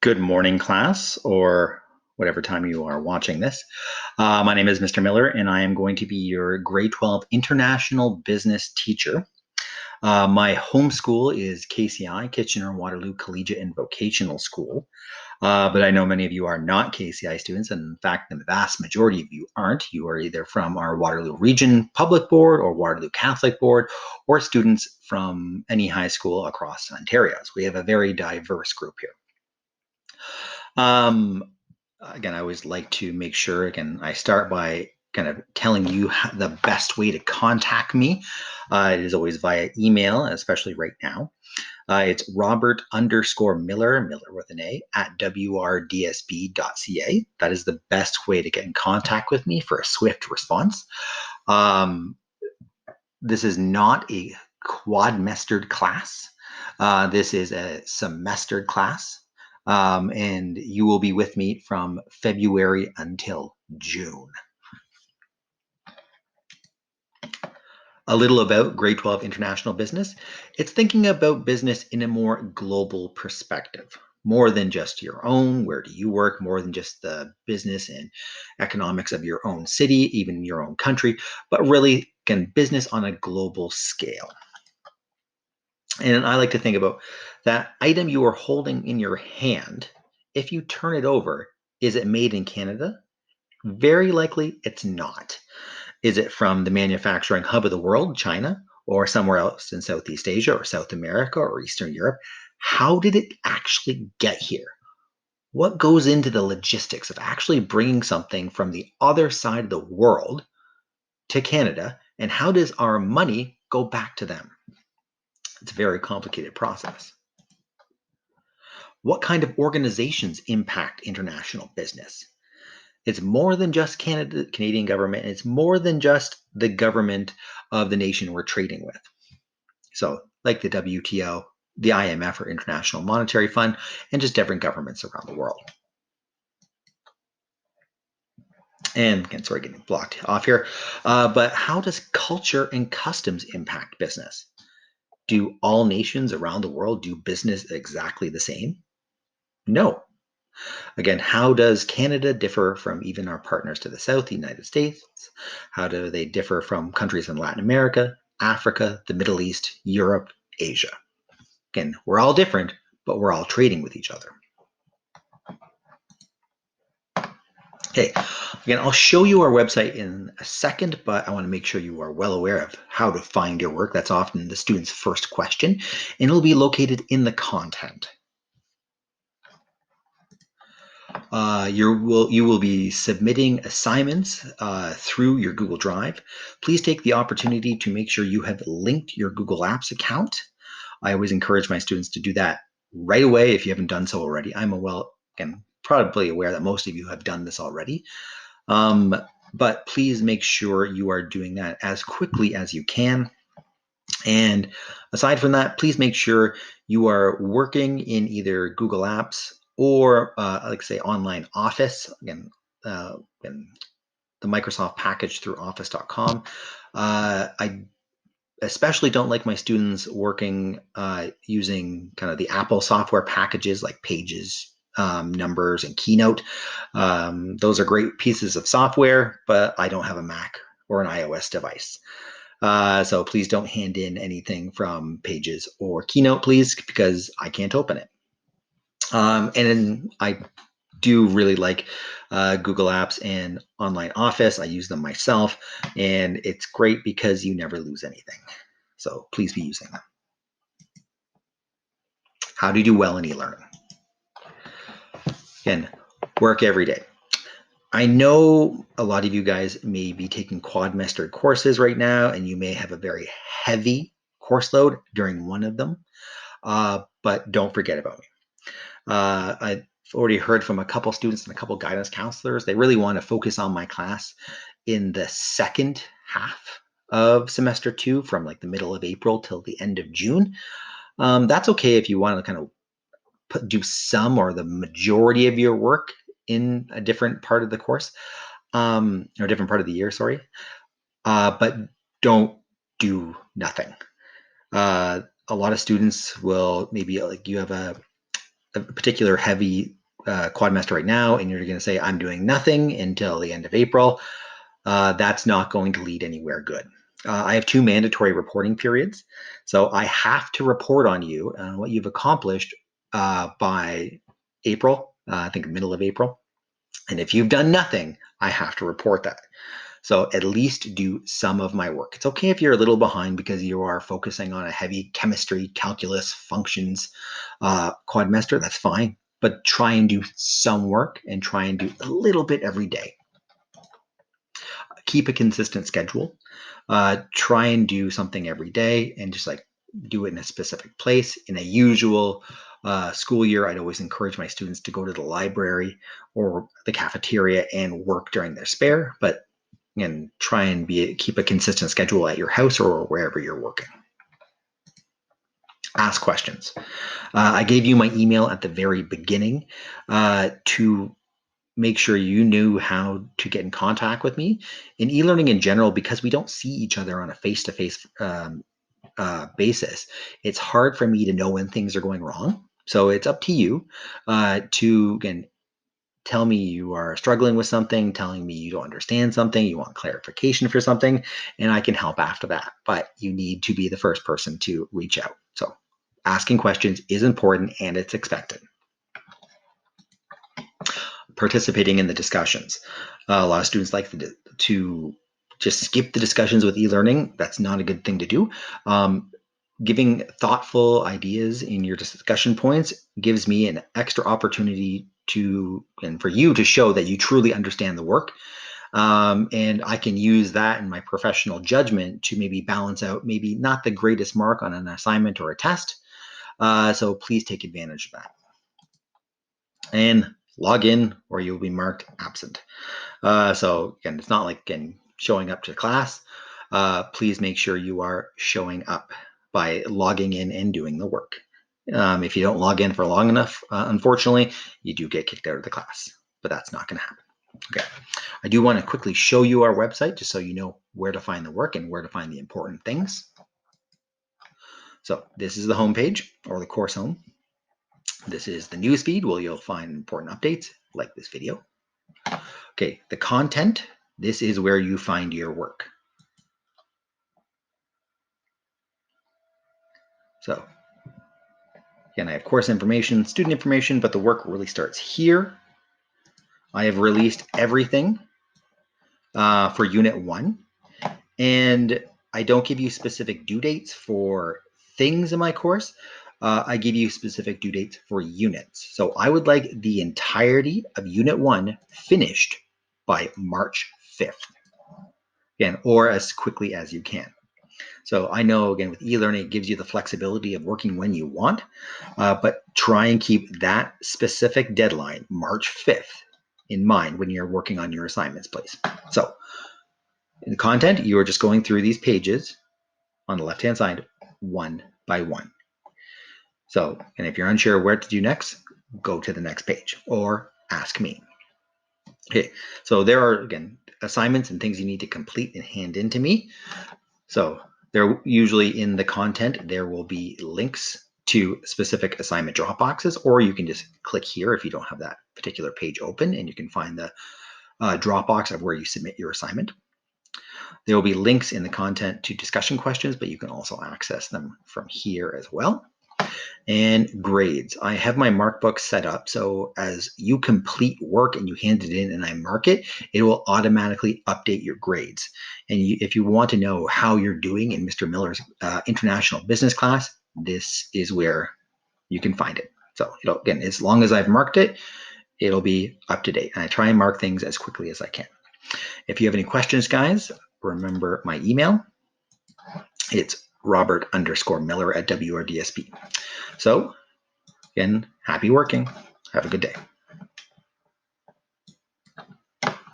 Good morning, class, or whatever time you are watching this. My name is Mr. Miller, and I am going to be your grade 12 International Business teacher. My home school is KCI, Kitchener-Waterloo Collegiate and Vocational School. But I know many of you are not KCI students, and in fact, the vast majority of you aren't. You are either from our Waterloo Region Public Board or Waterloo Catholic Board, or students from any high school across Ontario. So we have a very diverse group here. Again, I always like to make sure, again, I start by kind of telling you the best way to contact me. It is always via email, especially right now. It's Robert_Miller, Miller with an A, at wrdsb.ca. That is the best way to get in contact with me for a swift response. This is not a quadmestered class. This is a semestered class. And you will be with me from February until June. A little about grade 12 International Business. It's thinking about business in a more global perspective, more than just your own, where do you work, more than just the business and economics of your own city, even your own country, but really, again, business on a global scale. And I like to think about that item you are holding in your hand. If you turn it over, is it made in Canada? Very likely it's not. Is it from the manufacturing hub of the world, China, or somewhere else in Southeast Asia or South America or Eastern Europe? How did it actually get here? What goes into the logistics of actually bringing something from the other side of the world to Canada? And how does our money go back to them? It's a very complicated process. What kind of organizations impact international business? It's more than just Canadian government. It's more than just the government of the nation we're trading with. So like the WTO, the IMF or International Monetary Fund, and just different governments around the world. And again, sorry, getting blocked off here. But how does culture and customs impact business? Do all nations around the world do business exactly the same? No. Again, how does Canada differ from even our partners to the south, the United States? How do they differ from countries in Latin America, Africa, the Middle East, Europe, Asia? Again, we're all different, but we're all trading with each other. Okay, again, I'll show you our website in a second, but I want to make sure you are well aware of how to find your work. That's often the student's first question, and it'll be located in the content. You will be submitting assignments through your Google Drive. Please take the opportunity to make sure you have linked your Google Apps account. I always encourage my students to do that right away if you haven't done so already. I'm probably aware that most of you have done this already. But please make sure you are doing that as quickly as you can. And aside from that, please make sure you are working in either Google Apps or, like say, online Office. Again, the Microsoft package through office.com. I especially don't like my students working using kind of the Apple software packages like Pages, Numbers, and Keynote. Those are great pieces of software, but I don't have a Mac or an iOS device. So please don't hand in anything from Pages or Keynote, please, because I can't open it. And then I do really like Google Apps and Online Office. I use them myself, and it's great because you never lose anything. So please be using them. How to do well in e-learning. Again, work every day. I know a lot of you guys may be taking quadmester courses right now, and you may have a very heavy course load during one of them, but don't forget about me. I've already heard from a couple students and a couple guidance counselors. They really want to focus on my class in the second half of semester 2 from like the middle of April till the end of June. That's okay if you want to kind of do some or the majority of your work in a different part of the course, or a different part of the year, sorry. But don't do nothing. A lot of students will maybe, like, you have a a particular heavy quadrimester right now, and you're going to say, I'm doing nothing until the end of April, that's not going to lead anywhere good. I have 2 mandatory reporting periods. So I have to report on you and what you've accomplished by April, I think middle of April. And if you've done nothing, I have to report that. So at least do some of my work. It's okay if you're a little behind because you are focusing on a heavy chemistry, calculus, functions quadrimester. That's fine. But try and do some work and try and do a little bit every day. Keep a consistent schedule. Try and do something every day and just like do it in a specific place. In a usual school year, I'd always encourage my students to go to the library or the cafeteria and work during their spare, but again, try and keep a consistent schedule at your house or wherever you're working. Ask questions. I gave you my email at the very beginning to make sure you knew how to get in contact with me. In e-learning in general, because we don't see each other on a face-to-face basis, it's hard for me to know when things are going wrong. So it's up to you to, again, tell me you are struggling with something, telling me you don't understand something, you want clarification for something, and I can help after that. But you need to be the first person to reach out. So asking questions is important and it's expected. Participating in the discussions. A lot of students like to just skip the discussions with e-learning. That's not a good thing to do. Giving thoughtful ideas in your discussion points gives me an extra opportunity and for you to show that you truly understand the work. And I can use that in my professional judgment to maybe balance out maybe not the greatest mark on an assignment or a test. So please take advantage of that. And log in or you'll be marked absent. So again, it's not like showing up to class. Please make sure you are showing up by logging in and doing the work. If you don't log in for long enough, unfortunately, you do get kicked out of the class, but that's not going to happen. Okay, I do want to quickly show you our website just so you know where to find the work and where to find the important things. So this is the home page or the course home. This is the newsfeed where you'll find important updates like this video. Okay, the content, this is where you find your work. So again, I have course information, student information, but the work really starts here. I have released everything for Unit 1, and I don't give you specific due dates for things in my course. I give you specific due dates for units. So I would like the entirety of Unit 1 finished by March 5th, again, or as quickly as you can. So I know, again, with e-learning, it gives you the flexibility of working when you want, but try and keep that specific deadline, March 5th, in mind when you're working on your assignments, please. So in the content, you are just going through these pages on the left-hand side, one by one. So, and if you're unsure where to do next, go to the next page or ask me. Okay, so there are, again, assignments and things you need to complete and hand in to me. So they're usually in the content, there will be links to specific assignment drop boxes, or you can just click here if you don't have that particular page open, and you can find the drop box of where you submit your assignment. There will be links in the content to discussion questions, but you can also access them from here as well. And grades. I have my mark book set up so as you complete work and you hand it in and I mark it, it will automatically update your grades. And if you want to know how you're doing in Mr. Miller's international business class, this is where you can find it. So again, as long as I've marked it, it'll be up to date. And I try and mark things as quickly as I can. If you have any questions, guys, remember my email. It's Robert_Miller@WRDSP. So again, happy working. Have a good day.